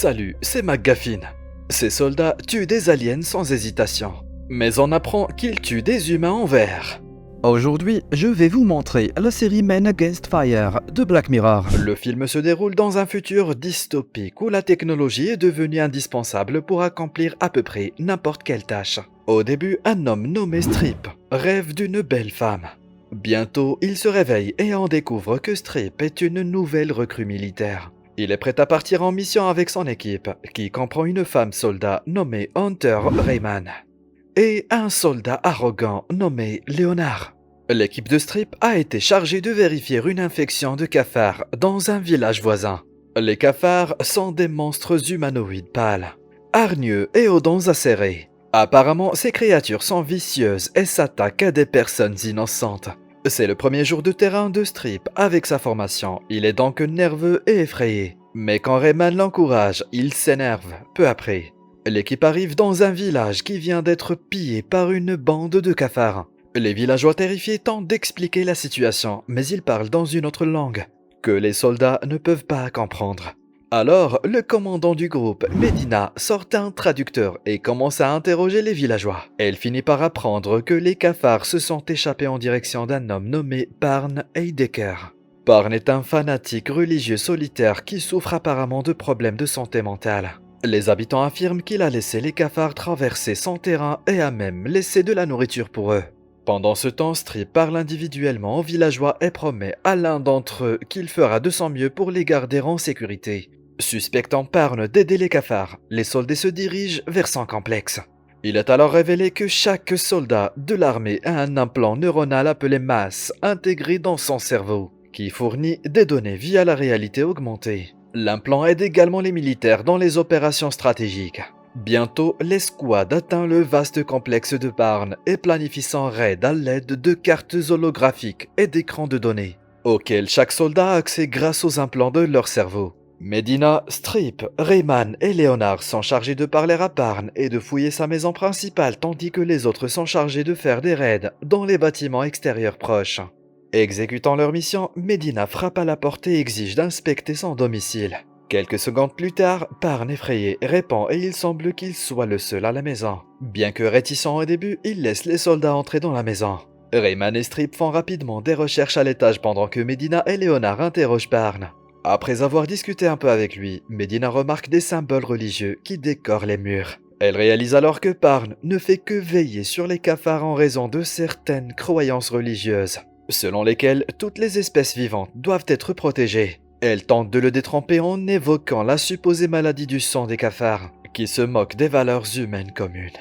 Salut, c'est McGuffin. Ces soldats tuent des aliens sans hésitation, mais on apprend qu'ils tuent des humains en verre. Aujourd'hui, je vais vous montrer la série Men Against Fire de Black Mirror. Le film se déroule dans un futur dystopique où la technologie est devenue indispensable pour accomplir à peu près n'importe quelle tâche. Au début, un homme nommé Strip rêve d'une belle femme. Bientôt, il se réveille et en découvre que Strip est une nouvelle recrue militaire. Il est prêt à partir en mission avec son équipe, qui comprend une femme soldat nommée Hunter Rayman et un soldat arrogant nommé Leonard. L'équipe de Strip a été chargée de vérifier une infection de cafards dans un village voisin. Les cafards sont des monstres humanoïdes pâles, hargneux et aux dents acérées. Apparemment, ces créatures sont vicieuses et s'attaquent à des personnes innocentes. C'est le premier jour de terrain de Strip avec sa formation, il est donc nerveux et effrayé. Mais quand Rayman l'encourage, il s'énerve peu après. L'équipe arrive dans un village qui vient d'être pillé par une bande de cafards. Les villageois terrifiés tentent d'expliquer la situation, mais ils parlent dans une autre langue, que les soldats ne peuvent pas comprendre. Alors, le commandant du groupe, Medina, sort un traducteur et commence à interroger les villageois. Elle finit par apprendre que les cafards se sont échappés en direction d'un homme nommé Parn Heidecker. Parn est un fanatique religieux solitaire qui souffre apparemment de problèmes de santé mentale. Les habitants affirment qu'il a laissé les cafards traverser son terrain et a même laissé de la nourriture pour eux. Pendant ce temps, Strip parle individuellement aux villageois et promet à l'un d'entre eux qu'il fera de son mieux pour les garder en sécurité. Suspectant Parn d'aider les cafards, les soldats se dirigent vers son complexe. Il est alors révélé que chaque soldat de l'armée a un implant neuronal appelé MAS intégré dans son cerveau, qui fournit des données via la réalité augmentée. L'implant aide également les militaires dans les opérations stratégiques. Bientôt, l'escouade atteint le vaste complexe de Parn et planifie son raid à l'aide de cartes holographiques et d'écrans de données, auxquels chaque soldat a accès grâce aux implants de leur cerveau. Medina, Strip, Rayman et Leonard sont chargés de parler à Parn et de fouiller sa maison principale tandis que les autres sont chargés de faire des raids dans les bâtiments extérieurs proches. Exécutant leur mission, Medina frappe à la porte et exige d'inspecter son domicile. Quelques secondes plus tard, Parn effrayé répond et il semble qu'il soit le seul à la maison. Bien que réticent au début, il laisse les soldats entrer dans la maison. Rayman et Strip font rapidement des recherches à l'étage pendant que Medina et Leonard interrogent Parn. Après avoir discuté un peu avec lui, Medina remarque des symboles religieux qui décorent les murs. Elle réalise alors que Parn ne fait que veiller sur les cafards en raison de certaines croyances religieuses, selon lesquelles toutes les espèces vivantes doivent être protégées. Elle tente de le détromper en évoquant la supposée maladie du sang des cafards, qui se moque des valeurs humaines communes.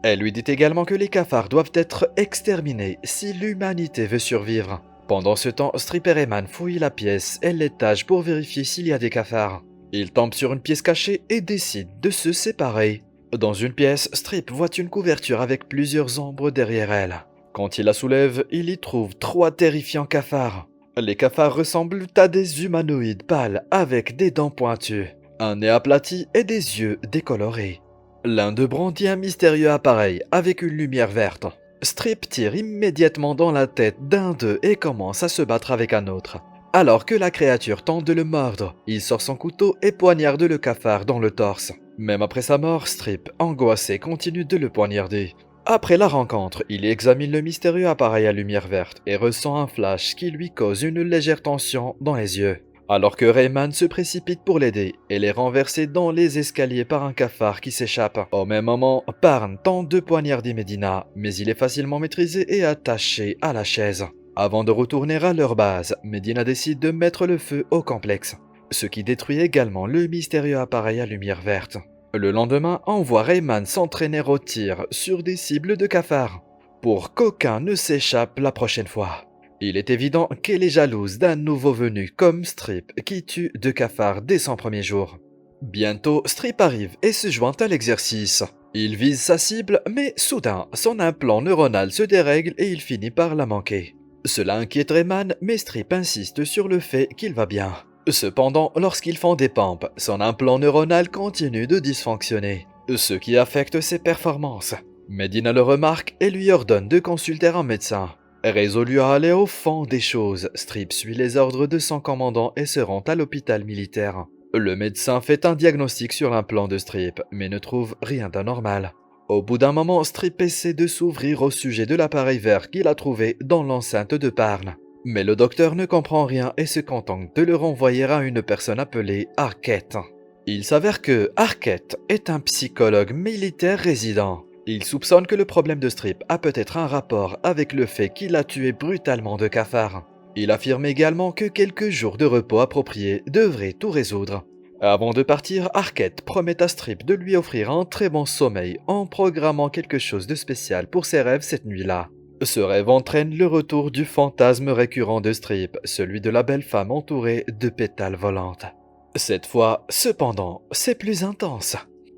Elle lui dit également que les cafards doivent être exterminés si l'humanité veut survivre. Pendant ce temps, Strip et Rayman fouillent la pièce et l'étage pour vérifier s'il y a des cafards. Ils tombent sur une pièce cachée et décident de se séparer. Dans une pièce, Strip voit une couverture avec plusieurs ombres derrière elle. Quand il la soulève, il y trouve 3 terrifiants cafards. Les cafards ressemblent à des humanoïdes pâles avec des dents pointues, un nez aplati et des yeux décolorés. L'un d'eux brandit un mystérieux appareil avec une lumière verte. Strip tire immédiatement dans la tête d'un d'eux et commence à se battre avec un autre. Alors que la créature tente de le mordre, il sort son couteau et poignarde le cafard dans le torse. Même après sa mort, Strip, angoissé, continue de le poignarder. Après la rencontre, il examine le mystérieux appareil à lumière verte et ressent un flash qui lui cause une légère tension dans les yeux. Alors que Rayman se précipite pour l'aider, elle est renversée dans les escaliers par un cafard qui s'échappe. Au même moment, Parn tente de poignarder Medina, mais il est facilement maîtrisé et attaché à la chaise. Avant de retourner à leur base, Medina décide de mettre le feu au complexe, ce qui détruit également le mystérieux appareil à lumière verte. Le lendemain, on voit Rayman s'entraîner au tir sur des cibles de cafards, pour qu'aucun ne s'échappe la prochaine fois. Il est évident qu'elle est jalouse d'un nouveau venu comme Strip qui tue 2 cafards dès son premier jour. Bientôt, Strip arrive et se joint à l'exercice. Il vise sa cible, mais soudain, son implant neuronal se dérègle et il finit par la manquer. Cela inquiète Rayman, mais Strip insiste sur le fait qu'il va bien. Cependant, lorsqu'ils font des pompes, son implant neuronal continue de dysfonctionner, ce qui affecte ses performances. Medina le remarque et lui ordonne de consulter un médecin. Résolu à aller au fond des choses, Strip suit les ordres de son commandant et se rend à l'hôpital militaire. Le médecin fait un diagnostic sur l'implant de Strip, mais ne trouve rien d'anormal. Au bout d'un moment, Strip essaie de s'ouvrir au sujet de l'appareil vert qu'il a trouvé dans l'enceinte de Parle. Mais le docteur ne comprend rien et se contente de le renvoyer à une personne appelée Arquette. Il s'avère que Arquette est un psychologue militaire résident. Il soupçonne que le problème de Strip a peut-être un rapport avec le fait qu'il a tué brutalement deux cafards. Il affirme également que quelques jours de repos appropriés devraient tout résoudre. Avant de partir, Arquette promet à Strip de lui offrir un très bon sommeil en programmant quelque chose de spécial pour ses rêves cette nuit-là. Ce rêve entraîne le retour du fantasme récurrent de Strip, celui de la belle femme entourée de pétales volantes. Cette fois, cependant, c'est plus intense.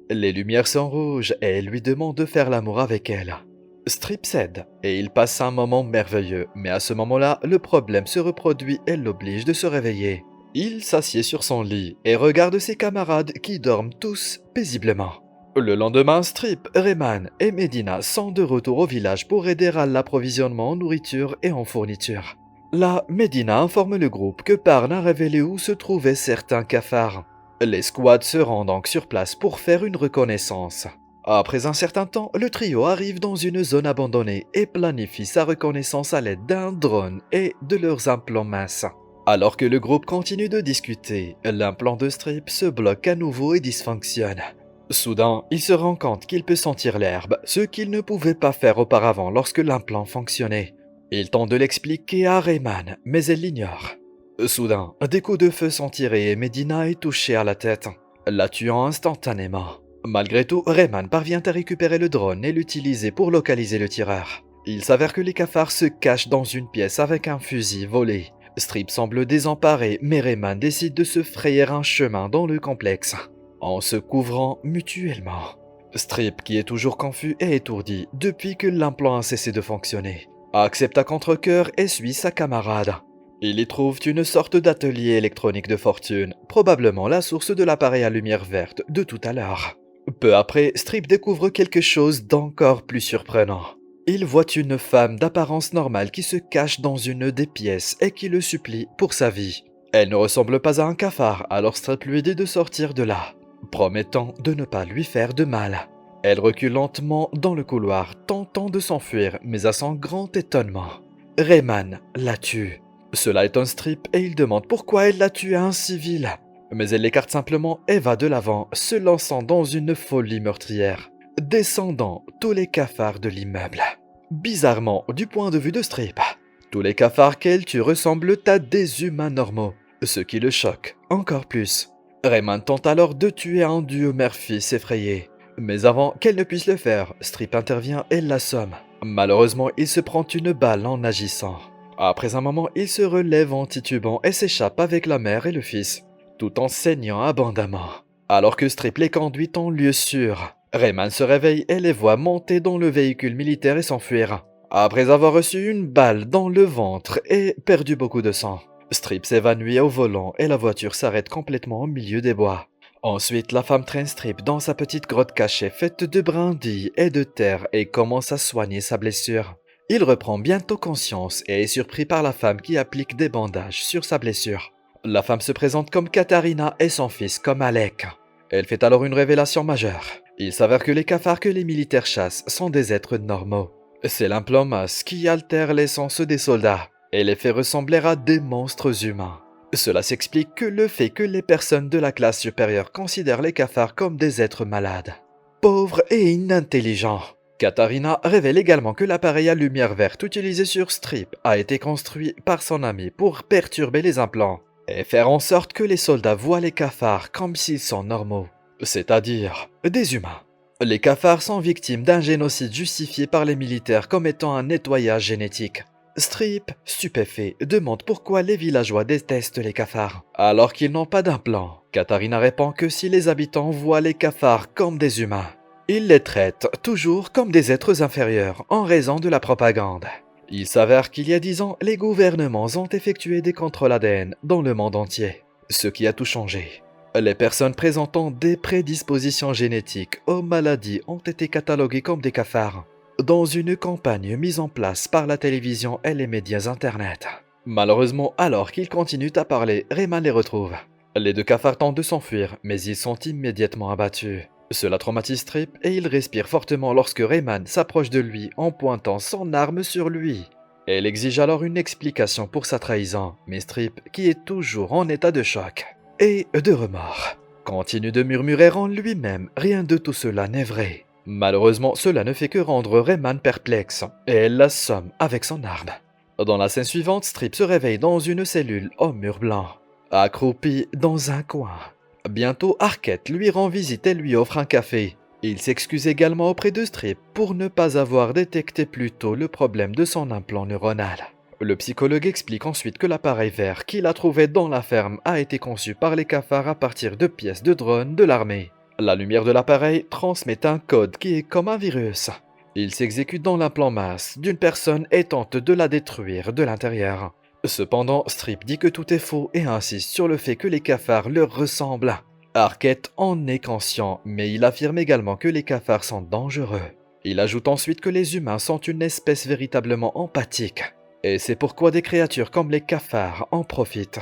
Les lumières sont rouges et elle lui demande de faire l'amour avec elle. Strip cède et il passe un moment merveilleux, mais à ce moment-là, le problème se reproduit et l'oblige de se réveiller. Il s'assied sur son lit et regarde ses camarades qui dorment tous paisiblement. Le lendemain, Strip, Rayman et Medina sont de retour au village pour aider à l'approvisionnement en nourriture et en fourniture. Là, Medina informe le groupe que Parn a révélé où se trouvaient certains cafards. Les squads se rendent donc sur place pour faire une reconnaissance. Après un certain temps, le trio arrive dans une zone abandonnée et planifie sa reconnaissance à l'aide d'un drone et de leurs implants minces. Alors que le groupe continue de discuter, l'implant de Strip se bloque à nouveau et dysfonctionne. Soudain, il se rend compte qu'il peut sentir l'herbe, ce qu'il ne pouvait pas faire auparavant lorsque l'implant fonctionnait. Il tente de l'expliquer à Rayman, mais elle l'ignore. Soudain, des coups de feu sont tirés et Medina est touchée à la tête, la tuant instantanément. Malgré tout, Rayman parvient à récupérer le drone et l'utiliser pour localiser le tireur. Il s'avère que les cafards se cachent dans une pièce avec un fusil volé. Strip semble désemparé, mais Rayman décide de se frayer un chemin dans le complexe, en se couvrant mutuellement. Strip, qui est toujours confus et étourdi depuis que l'implant a cessé de fonctionner, accepte à contre-cœur et suit sa camarade. Il y trouve une sorte d'atelier électronique de fortune, probablement la source de l'appareil à lumière verte de tout à l'heure. Peu après, Strip découvre quelque chose d'encore plus surprenant. Il voit une femme d'apparence normale qui se cache dans une des pièces et qui le supplie pour sa vie. Elle ne ressemble pas à un cafard, alors Strip lui dit de sortir de là, promettant de ne pas lui faire de mal. Elle recule lentement dans le couloir, tentant de s'enfuir, mais à son grand étonnement, Rayman la tue. Cela étonne Strip et il demande pourquoi elle l'a tué à un civil. Mais elle l'écarte simplement et va de l'avant, se lançant dans une folie meurtrière, descendant tous les cafards de l'immeuble. Bizarrement, du point de vue de Strip, tous les cafards qu'elle tue ressemblent à des humains normaux, ce qui le choque encore plus. Rayman tente alors de tuer un duo mère-fils effrayé. Mais avant qu'elle ne puisse le faire, Strip intervient et l'assomme. Malheureusement, il se prend une balle en agissant. Après un moment, il se relève en titubant et s'échappe avec la mère et le fils, tout en saignant abondamment. Alors que Strip les conduit en lieu sûr, Rayman se réveille et les voit monter dans le véhicule militaire et s'enfuir. Après avoir reçu une balle dans le ventre et perdu beaucoup de sang, Strip s'évanouit au volant et la voiture s'arrête complètement au milieu des bois. Ensuite, la femme traîne Strip dans sa petite grotte cachée faite de brindilles et de terre et commence à soigner sa blessure. Il reprend bientôt conscience et est surpris par la femme qui applique des bandages sur sa blessure. La femme se présente comme Katarina et son fils comme Alec. Elle fait alors une révélation majeure. Il s'avère que les cafards que les militaires chassent sont des êtres normaux. C'est l'implant masse qui altère l'essence des soldats et les fait ressembler à des monstres humains. Cela s'explique que le fait que les personnes de la classe supérieure considèrent les cafards comme des êtres malades, pauvres et inintelligents. Katarina révèle également que l'appareil à lumière verte utilisé sur Strip a été construit par son ami pour perturber les implants et faire en sorte que les soldats voient les cafards comme s'ils sont normaux, c'est-à-dire des humains. Les cafards sont victimes d'un génocide justifié par les militaires comme étant un nettoyage génétique. Strip, stupéfait, demande pourquoi les villageois détestent les cafards, alors qu'ils n'ont pas d'implant. Katarina répond que si les habitants voient les cafards comme des humains, ils les traitent toujours comme des êtres inférieurs en raison de la propagande. Il s'avère qu'il y a 10 ans, les gouvernements ont effectué des contrôles ADN dans le monde entier, ce qui a tout changé. Les personnes présentant des prédispositions génétiques aux maladies ont été cataloguées comme des cafards, dans une campagne mise en place par la télévision et les médias internet. Malheureusement, alors qu'ils continuent à parler, Rayman les retrouve. Les deux cafards tentent de s'enfuir, mais ils sont immédiatement abattus. Cela traumatise Strip et il respire fortement lorsque Rayman s'approche de lui en pointant son arme sur lui. Elle exige alors une explication pour sa trahison, mais Strip, qui est toujours en état de choc et de remords, continue de murmurer en lui-même, rien de tout cela n'est vrai. Malheureusement, cela ne fait que rendre Rayman perplexe, et elle l'assomme avec son arme. Dans la scène suivante, Strip se réveille dans une cellule au mur blanc, accroupi dans un coin. Bientôt, Arquette lui rend visite et lui offre un café. Il s'excuse également auprès de Strip pour ne pas avoir détecté plus tôt le problème de son implant neuronal. Le psychologue explique ensuite que l'appareil vert qu'il a trouvé dans la ferme a été conçu par les cafards à partir de pièces de drone de l'armée. La lumière de l'appareil transmet un code qui est comme un virus. Il s'exécute dans l'implant masse d'une personne et tente de la détruire de l'intérieur. Cependant, Strip dit que tout est faux et insiste sur le fait que les cafards leur ressemblent. Arquette en est conscient, mais il affirme également que les cafards sont dangereux. Il ajoute ensuite que les humains sont une espèce véritablement empathique. Et c'est pourquoi des créatures comme les cafards en profitent.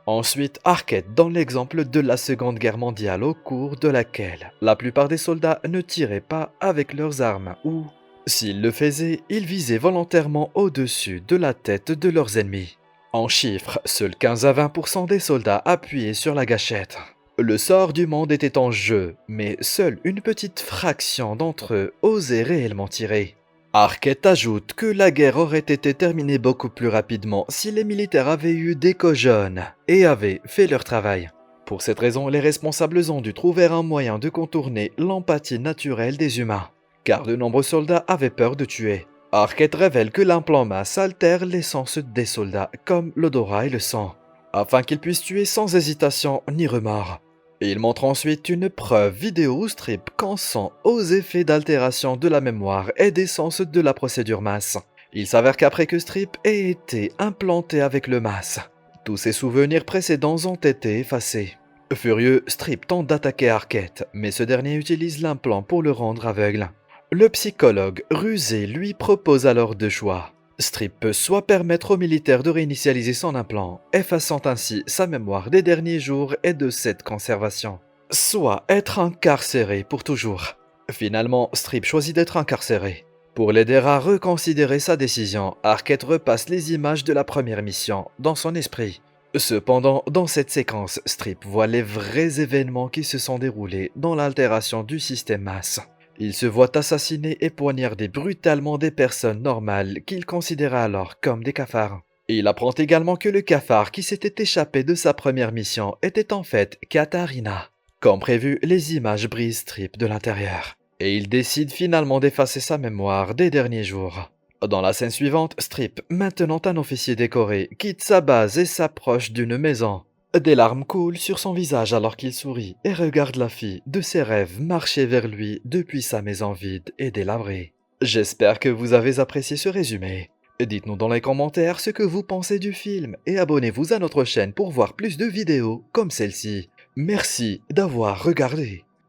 Ensuite, Arquette donne l'exemple de la Seconde Guerre mondiale au cours de laquelle la plupart des soldats ne tiraient pas avec leurs armes ou, s'ils le faisaient, ils visaient volontairement au-dessus de la tête de leurs ennemis. En chiffres, seuls 15 à 20% des soldats appuyaient sur la gâchette. Le sort du monde était en jeu, mais seule une petite fraction d'entre eux osaient réellement tirer. Arquette ajoute que la guerre aurait été terminée beaucoup plus rapidement si les militaires avaient eu des jeunes et avaient fait leur travail. Pour cette raison, les responsables ont dû trouver un moyen de contourner l'empathie naturelle des humains, car de nombreux soldats avaient peur de tuer. Arquette révèle que l'implant masse altère l'essence des soldats, comme l'odorat et le sang, afin qu'ils puissent tuer sans hésitation ni remords. Il montre ensuite une preuve vidéo où Strip consent aux effets d'altération de la mémoire et des sens de la procédure masse. Il s'avère qu'après que Strip ait été implanté avec le masse, tous ses souvenirs précédents ont été effacés. Furieux, Strip tente d'attaquer Arquette, mais ce dernier utilise l'implant pour le rendre aveugle. Le psychologue, rusé, lui propose alors deux choix. Strip peut soit permettre aux militaires de réinitialiser son implant, effaçant ainsi sa mémoire des derniers jours et de cette conservation, soit être incarcéré pour toujours. Finalement, Strip choisit d'être incarcéré. Pour l'aider à reconsidérer sa décision, Arquette repasse les images de la première mission dans son esprit. Cependant, dans cette séquence, Strip voit les vrais événements qui se sont déroulés dans l'altération du système masse. Il se voit assassiner et poignarder brutalement des personnes normales qu'il considérait alors comme des cafards. Il apprend également que le cafard qui s'était échappé de sa première mission était en fait Katarina. Comme prévu, les images brisent Strip de l'intérieur, et il décide finalement d'effacer sa mémoire des derniers jours. Dans la scène suivante, Strip, maintenant un officier décoré, quitte sa base et s'approche d'une maison. Des larmes coulent sur son visage alors qu'il sourit et regarde la fille de ses rêves marcher vers lui depuis sa maison vide et délabrée. J'espère que vous avez apprécié ce résumé. Dites-nous dans les commentaires ce que vous pensez du film et abonnez-vous à notre chaîne pour voir plus de vidéos comme celle-ci. Merci d'avoir regardé.